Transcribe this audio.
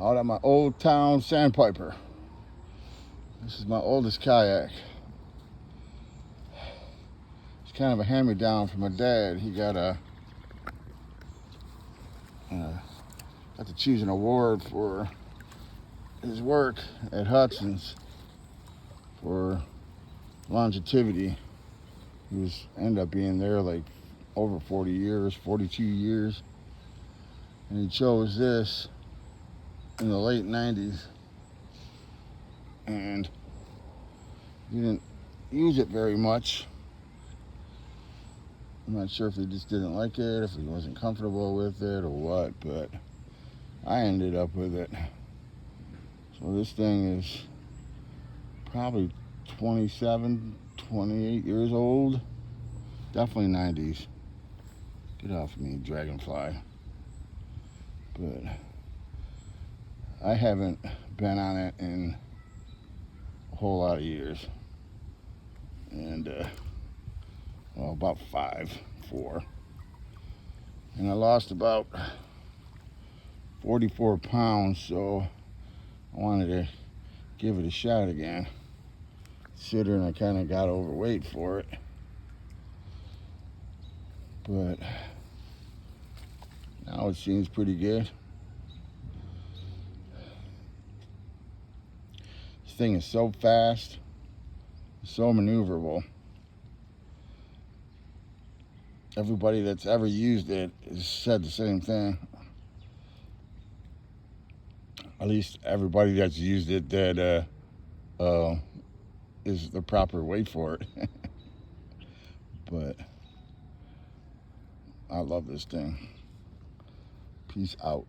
out at my Old Town Sandpiper. This is my oldest kayak. It's kind of a hand-me-down from my dad. He got to choose an award for his work at Hudson's for longevity. He ended up being there like over 40 years, 42 years. And he chose this in the late 90s. And he didn't use it very much. I'm not sure if he just didn't like it, if he wasn't comfortable with it or what, but I ended up with it. So this thing is probably 27, 28 years old. Definitely 90s. Get off me, dragonfly. But I haven't been on it in a whole lot of years. And, well, about 4. And I lost about 44 pounds, so I wanted to give it a shot again. Considering I kind of got overweight for it. But now it seems pretty good. This thing is so fast, so maneuverable. Everybody that's ever used it has said the same thing. At least everybody that's used it that is the proper weight for it. But I love this thing. Peace out.